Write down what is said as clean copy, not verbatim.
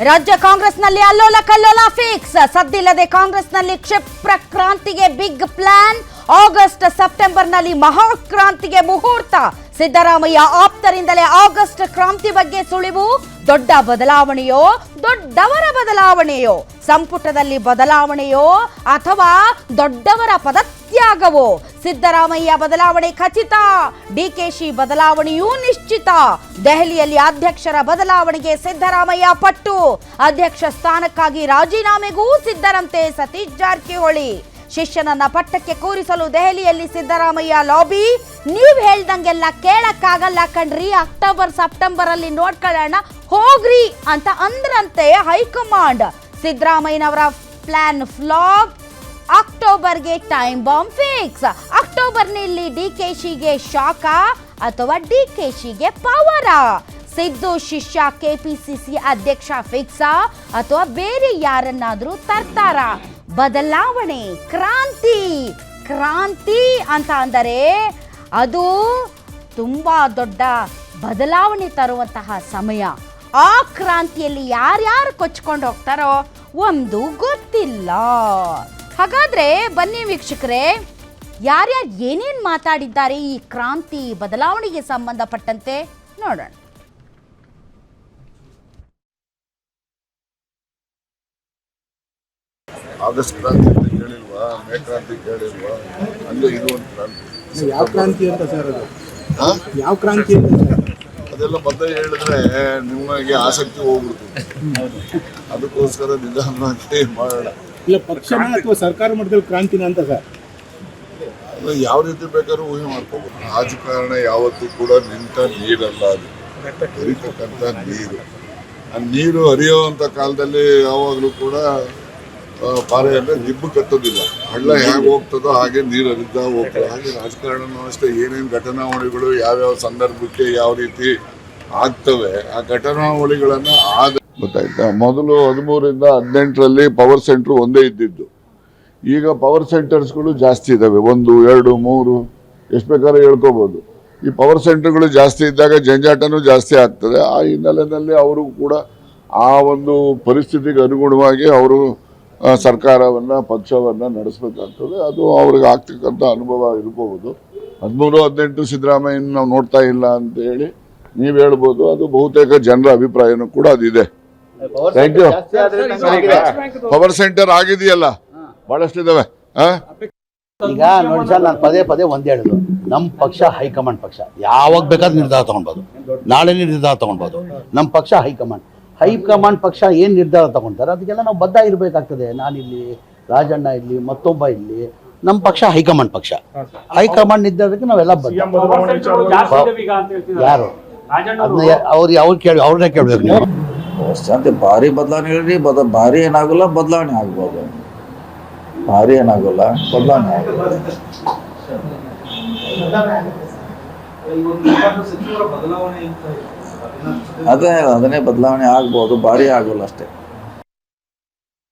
ರಾಜ್ಯ ಕಾಂಗ್ರೆಸ್ನಲ್ಲಿ ಅಲ್ಲೋಲ ಕಲ್ಲೋಲ ಫಿಕ್ಸ್. ಸದ್ದಿಲ್ಲದೆ ಕಾಂಗ್ರೆಸ್ನಲ್ಲಿ ಕ್ಷಿಪ್ರ ಕ್ರಾಂತಿಗೆ ಬಿಗ್ ಪ್ಲಾನ್. ಆಗಸ್ಟ್ ಸೆಪ್ಟೆಂಬರ್ನಲ್ಲಿ ಮಹಾಕ್ರಾಂತಿಗೆ ಮುಹೂರ್ತ. ಸಿದ್ದರಾಮಯ್ಯ ಆಪ್ತರಿಂದಲೇ ಆಗಸ್ಟ್ ಕ್ರಾಂತಿ ಬಗ್ಗೆ ಸುಳಿವು. ದೊಡ್ಡ ಬದಲಾವಣೆಯೋ, ದೊಡ್ಡವರ ಬದಲಾವಣೆಯೋ, ಸಂಪುಟದಲ್ಲಿ ಬದಲಾವಣೆಯೋ ಅಥವಾ ದೊಡ್ಡವರ ಪದತ್ಯಾಗವೋ? ಸಿದ್ದರಾಮಯ್ಯ ಬದಲಾವಣೆ ಖಚಿತ, ಡಿಕೆಶಿ ಬದಲಾವಣೆಯೂ ನಿಶ್ಚಿತ. ದೆಹಲಿಯಲ್ಲಿ ಅಧ್ಯಕ್ಷರ ಬದಲಾವಣೆಗೆ ಸಿದ್ದರಾಮಯ್ಯ ಪಟ್ಟು. ಅಧ್ಯಕ್ಷ ಸ್ಥಾನಕ್ಕಾಗಿ ರಾಜೀನಾಮೆಗೂ ಸಿದ್ಧರಂತೆ ಸತೀಶ್ ಜಾರಕಿಹೊಳಿ. ಶಿಷ್ಯನನ್ನ ಪಟ್ಟಕ್ಕೆ ಕೂರಿಸಲು ದೆಹಲಿಯಲ್ಲಿ ಸಿದ್ದರಾಮಯ್ಯ ಲಾಬಿ. ನೀವ್ ಹೇಳ್ದಂಗೆಲ್ಲ ಕೇಳಕ್ಕಾಗಲ್ಲ ಕಣ್ರಿ, ಅಕ್ಟೋಬರ್ ಸೆಪ್ಟೆಂಬರ್ ಅಲ್ಲಿ ನೋಡ್ಕೊಳ್ಳೋಣ ಹೋಗ್ರಿ ಅಂತ ಅಂದ್ರಂತೆ ಹೈಕಮಾಂಡ್. ಸಿದ್ದರಾಮಯ್ಯನವರ ಪ್ಲಾನ್ ಫ್ಲಾಪ್. ಅಕ್ಟೋಬರ್ಗೆ ಟೈಮ್ ಬಾಂಬ್ ಫಿಕ್ಸ್. ಅಕ್ಟೋಬರ್ನಲ್ಲಿ ಡಿಕೆಶಿಗೆ ಶಾಕ ಅಥವಾ ಡಿಕೆಶಿಗೆ ಪವರ? ಸಿದ್ದು ಶಿಷ್ಯ ಕೆಪಿಸಿಸಿ ಅಧ್ಯಕ್ಷ ಫಿಕ್ಸಾ ಅಥವಾ ಬೇರೆ ಯಾರನ್ನಾದ್ರೂ ತರ್ತಾರ? ಬದಲಾವಣೆ, ಕ್ರಾಂತಿ ಅಂತ ಅಂದರೆ ಅದು ತುಂಬಾ ದೊಡ್ಡ ಬದಲಾವಣೆ ತರುವಂತಹ ಸಮಯ. ಆ ಕ್ರಾಂತಿಯಲ್ಲಿ ಯಾರ್ಯಾರು ಕೊಚ್ಕೊಂಡು ಹೋಗ್ತಾರೋ ಒಂದು ಗೊತ್ತಿಲ್ಲ. ಹಾಗಾದ್ರೆ ಬನ್ನಿ ವೀಕ್ಷಕರೇ, ಯಾರ್ಯಾರು ಏನೇನು ಮಾತಾಡಿದ್ದಾರೆ ಈ ಕ್ರಾಂತಿ ಬದಲಾವಣೆಗೆ ಸಂಬಂಧಪಟ್ಟಂತೆ ನೋಡೋಣ. ಆಗಸ್ಟ್ ಕ್ರಾಂತಿ ಅಂತ ಕೇಳಿಲ್ವಾ, ಮೇ ಕ್ರಾಂತಿ ಕೇಳಿಲ್ವಾ? ಅಂದ್ರೆ ಇದು ಒಂದು ಕ್ರಾಂತಿ. ಯಾವ ಕ್ರಾಂತಿ ಅಂತ ಸರ್ ಅದು? ಯಾವ ಕ್ರಾಂತಿ ಅಂತ ಅದೆಲ್ಲ ಮೊದಲೇ ಹೇಳಿದ್ರೆ ನಿಮಗೆ ಆಸಕ್ತಿ ಹೋಗ್ಬಿಡ್ತದೆ. ಅದಕ್ಕೋಸ್ಕರ ನಿಧಾನವಾಗಿ ಮಾಡೋಣ. ಇಲ್ಲ ಪಕ್ಷನ ಅಥವಾ ಸರ್ಕಾರ ಮಟ್ಟದಲ್ಲಿ ಕ್ರಾಂತಿನ ಅಂತ ಸರ್? ಅದು ಯಾವ ರೀತಿ ಬೇಕಾದ್ರೂ ಊಹೆ ಮಾಡ್ಕೋಬಹುದು. ರಾಜಕಾರಣ ಯಾವತ್ತೂ ಕೂಡ ನಿಂತ ನೀರಲ್ಲ, ಅದು ಹರಿತಕ್ಕಂಥ ನೀರು. ಆ ನೀರು ಹರಿಯುವಂಥ ಕಾಲದಲ್ಲಿ ಯಾವಾಗಲೂ ಕೂಡ ಪಾರೆ ಅಂದರೆ ನಿಬ್ಬು ಕಟ್ಟೋದಿಲ್ಲ. ಹಳ್ಳ ಹೇಗೆ ಹೋಗ್ತದೋ ಹಾಗೆ ನೀರು ಹರಿತಾ ಹೋಗ್ತದೆ. ಹಾಗೆ ರಾಜಕಾರಣನೂ ಅಷ್ಟೇ, ಏನೇನು ಘಟನಾವಳಿಗಳು ಯಾವ್ಯಾವ ಸಂದರ್ಭಕ್ಕೆ ಯಾವ ರೀತಿ ಆಗ್ತವೆ, ಆ ಘಟನಾವಳಿಗಳನ್ನು ಗೊತ್ತಾಯ್ತಾ. ಮೊದಲು 13ರಿಂದ 18ರಲ್ಲಿ ಪವರ್ ಸೆಂಟ್ರ್ ಒಂದೇ ಇದ್ದಿದ್ದು. ಈಗ ಪವರ್ ಸೆಂಟರ್ಸ್ಗಳು ಜಾಸ್ತಿ ಇದ್ದಾವೆ, 1, 2, 3 ಎಷ್ಟು ಬೇಕಾದ್ರೂ ಹೇಳ್ಕೋಬೋದು. ಈ ಪವರ್ ಸೆಂಟರ್ಗಳು ಜಾಸ್ತಿ ಇದ್ದಾಗ ಜಂಜಾಟನೂ ಜಾಸ್ತಿ ಆಗ್ತದೆ. ಆ ಹಿನ್ನೆಲೆಯಲ್ಲಿ ಅವರು ಕೂಡ ಆ ಒಂದು ಪರಿಸ್ಥಿತಿಗೆ ಅನುಗುಣವಾಗಿ ಅವರು ಸರ್ಕಾರವನ್ನು ಪಕ್ಷವನ್ನು ನಡೆಸಬೇಕಾಗ್ತದೆ. ಅದು ಅವ್ರಿಗೆ ಆಗ್ತಕ್ಕಂಥ ಅನುಭವ ಇರ್ಬೋದು. 13, 18 ಸಿದ್ದರಾಮಯ್ಯನ ನಾವು ನೋಡ್ತಾ ಇಲ್ಲ ಅಂತ ಹೇಳಿ ನೀವು ಹೇಳ್ಬೋದು. ಅದು ಬಹುತೇಕ ಜನರ ಅಭಿಪ್ರಾಯನೂ ಕೂಡ ಅದಿದೆ. Thank you. ಪವರ್ ಸೆಂಟರ್ ಆಗಿದೆಯಲ್ಲ, ಬಹಳಷ್ಟು ಇದಾವೆ. ಈಗ ನೋಡಿ ಸರ್, ನಾನು ಪದೇ ಒಂದೇ ಹೇಳೋದು, ನಮ್ಮ ಪಕ್ಷ ಹೈಕಮಾಂಡ್ ಪಕ್ಷ. ಯಾವಾಗ ಬೇಕಾದ್ರೂ ನಿರ್ಧಾರ ತಗೊಳ್ಬೋದು, ನಾಳೆನೇ ನಿರ್ಧಾರ ತಗೊಳ್ಬೋದು. ನಮ್ಮ ಪಕ್ಷ ಹೈಕಮಾಂಡ್ ಪಕ್ಷ ಏನು ನಿರ್ಧಾರ ತಗೊಳ್ತಾರೆ ಅದಕ್ಕೆಲ್ಲ ನಾವು ಬದ್ಧ ಇರಬೇಕಾಗ್ತದೆ. ನಾನಿಲ್ಲಿ, ರಾಜಣ್ಣ ಇಲ್ಲಿ, ಮತ್ತೊಬ್ಬ ಇಲ್ಲಿ, ನಮ್ಮ ಪಕ್ಷ ಹೈಕಮಾಂಡ್ ಪಕ್ಷ. ಹೈಕಮಾಂಡ್ ನಿರ್ಧಾರಕ್ಕೆ ನಾವೆಲ್ಲ ಬದ್ಧ. ಯಾರು ಅದನ್ನ ಅವ್ರನ್ನೇ ಕೇಳಬೇಕು ನೀವು. ಅಂತ ಭಾರಿ ಬದಲಾವಣೆ ಹೇಳ್ರಿ. ಭಾರಿ ಏನಾಗಲ್ಲ, ಬದಲಾವಣೆ ಆಗ್ಬೋದು. ಭಾರಿ ಏನಾಗಲ್ಲ, ಬದಲಾವಣೆ ಆಗ್ಬೋದು. ಅದನ್ನೇ ಬದಲಾವಣೆ ಆಗ್ಬೋದು, ಭಾರಿ ಆಗೋಲ್ಲ ಅಷ್ಟೇ.